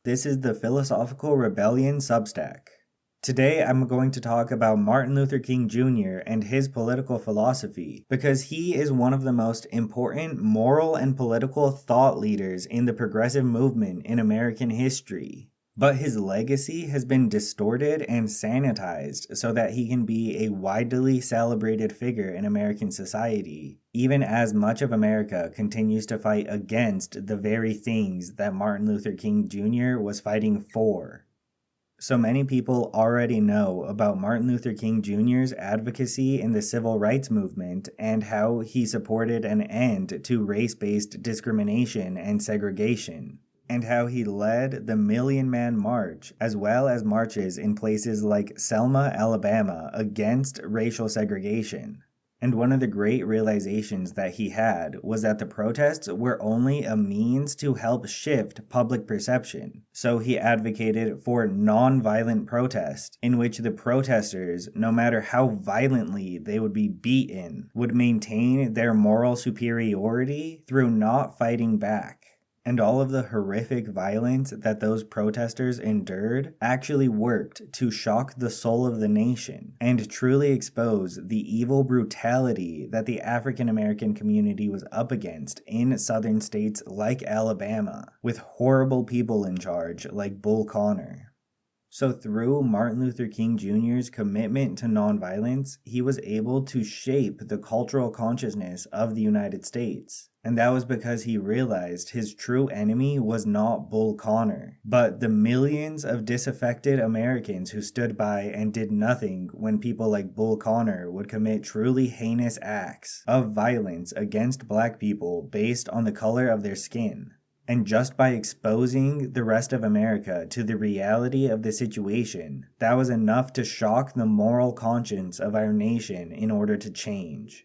This is the Philosophical Rebellion Substack. Today I'm going to talk about Martin Luther King Jr. and his political philosophy because he is one of the most important moral and political thought leaders in the progressive movement in American history. But his legacy has been distorted and sanitized so that he can be a widely celebrated figure in American society, even as much of America continues to fight against the very things that Martin Luther King Jr. was fighting for. So many people already know about Martin Luther King Jr.'s advocacy in the civil rights movement and how he supported an end to race-based discrimination and segregation, and how he led the Million Man March, as well as marches in places like Selma, Alabama, against racial segregation. And one of the great realizations that he had was that the protests were only a means to help shift public perception. So he advocated for non-violent protest, in which the protesters, no matter how violently they would be beaten, would maintain their moral superiority through not fighting back. And all of the horrific violence that those protesters endured actually worked to shock the soul of the nation and truly expose the evil brutality that the African American community was up against in southern states like Alabama, with horrible people in charge like Bull Connor. So through Martin Luther King Jr.'s commitment to nonviolence, he was able to shape the cultural consciousness of the United States. And that was because he realized his true enemy was not Bull Connor, but the millions of disaffected Americans who stood by and did nothing when people like Bull Connor would commit truly heinous acts of violence against black people based on the color of their skin. And just by exposing the rest of America to the reality of the situation, that was enough to shock the moral conscience of our nation in order to change.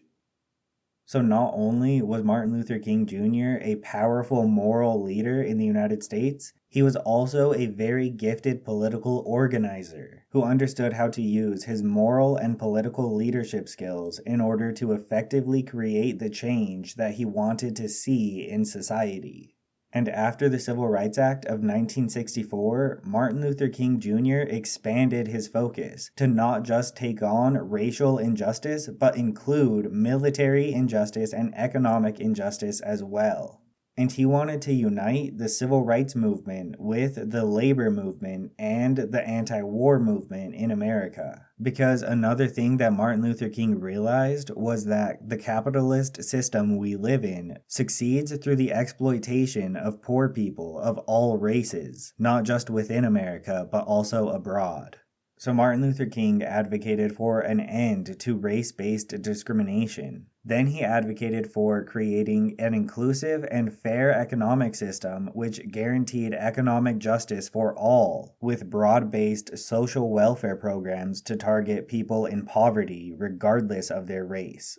So not only was Martin Luther King Jr. a powerful moral leader in the United States, he was also a very gifted political organizer who understood how to use his moral and political leadership skills in order to effectively create the change that he wanted to see in society. And after the Civil Rights Act of 1964, Martin Luther King Jr. expanded his focus to not just take on racial injustice, but include military injustice and economic injustice as well. And he wanted to unite the civil rights movement with the labor movement and the anti-war movement in America. Because another thing that Martin Luther King realized was that the capitalist system we live in succeeds through the exploitation of poor people of all races, not just within America, but also abroad. So Martin Luther King advocated for an end to race-based discrimination. Then he advocated for creating an inclusive and fair economic system which guaranteed economic justice for all, with broad-based social welfare programs to target people in poverty regardless of their race.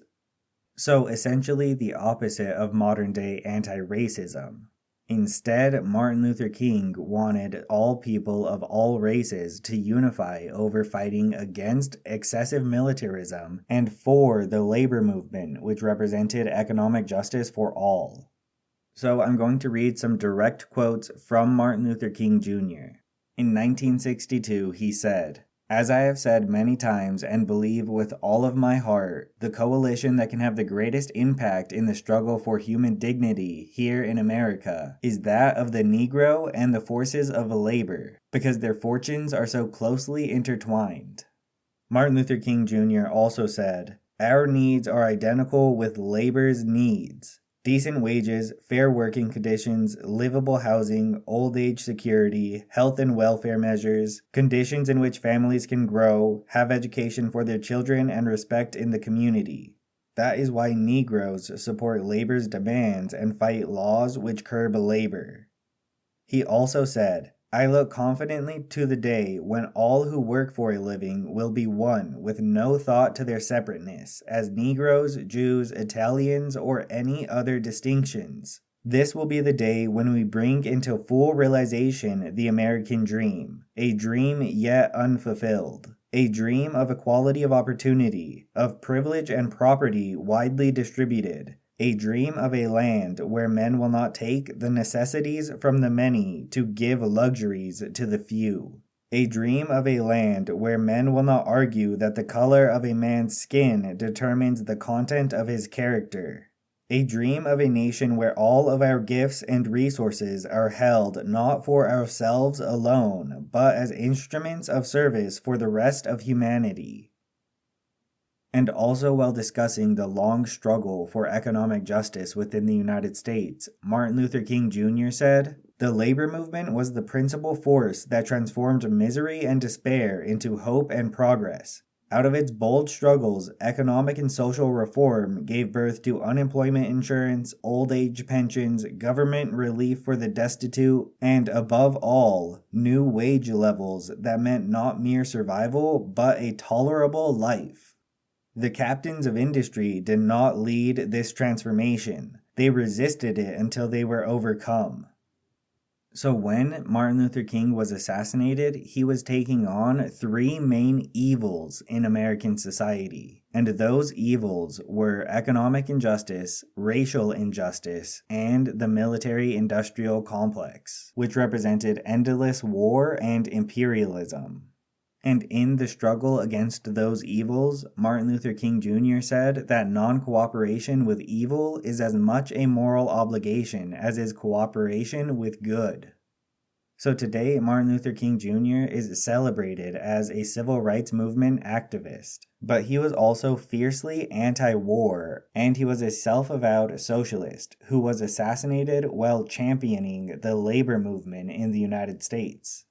So essentially the opposite of modern-day anti-racism. Instead, Martin Luther King wanted all people of all races to unify over fighting against excessive militarism and for the labor movement, which represented economic justice for all. So I'm going to read some direct quotes from Martin Luther King Jr. In 1962, he said, "As I have said many times and believe with all of my heart, the coalition that can have the greatest impact in the struggle for human dignity here in America is that of the Negro and the forces of labor, because their fortunes are so closely intertwined." Martin Luther King Jr. also said, "Our needs are identical with labor's needs. Decent wages, fair working conditions, livable housing, old age security, health and welfare measures, conditions in which families can grow, have education for their children, and respect in the community. That is why Negroes support labor's demands and fight laws which curb labor." He also said, "I look confidently to the day when all who work for a living will be one with no thought to their separateness as Negroes, Jews, Italians, or any other distinctions. This will be the day when we bring into full realization the American dream, a dream yet unfulfilled, a dream of equality of opportunity, of privilege and property widely distributed, A dream of a land where men will not take the necessities from the many to give luxuries to the few. A dream of a land where men will not argue that the color of a man's skin determines the content of his character. A dream of a nation where all of our gifts and resources are held not for ourselves alone, but as instruments of service for the rest of humanity. And also, while discussing the long struggle for economic justice within the United States, Martin Luther King Jr. said, "The labor movement was the principal force that transformed misery and despair into hope and progress. Out of its bold struggles, economic and social reform gave birth to unemployment insurance, old age pensions, government relief for the destitute, and above all, new wage levels that meant not mere survival, but a tolerable life." The captains of industry did not lead this transformation. They resisted it until they were overcome. So when Martin Luther King was assassinated, he was taking on three main evils in American society. And those evils were economic injustice, racial injustice, and the military-industrial complex, which represented endless war and imperialism. And in the struggle against those evils, Martin Luther King Jr. said that non-cooperation with evil is as much a moral obligation as is cooperation with good. So today, Martin Luther King Jr. is celebrated as a civil rights movement activist, but he was also fiercely anti-war, and he was a self-avowed socialist who was assassinated while championing the labor movement in the United States.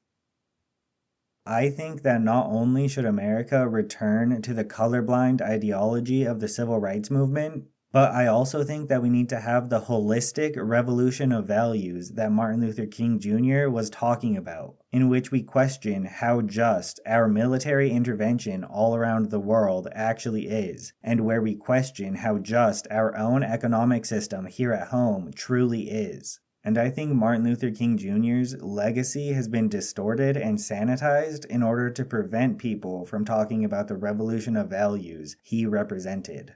I think that not only should America return to the colorblind ideology of the civil rights movement, but I also think that we need to have the holistic revolution of values that Martin Luther King Jr. was talking about, in which we question how just our military intervention all around the world actually is, and where we question how just our own economic system here at home truly is. And I think Martin Luther King Jr.'s legacy has been distorted and sanitized in order to prevent people from talking about the revolution of values he represented.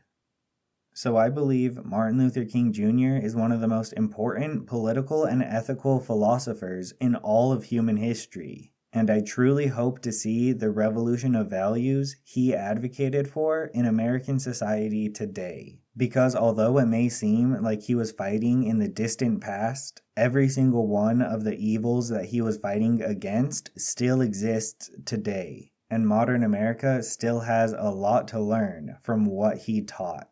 So I believe Martin Luther King Jr. is one of the most important political and ethical philosophers in all of human history. And I truly hope to see the revolution of values he advocated for in American society today. Because although it may seem like he was fighting in the distant past, every single one of the evils that he was fighting against still exists today. And modern America still has a lot to learn from what he taught.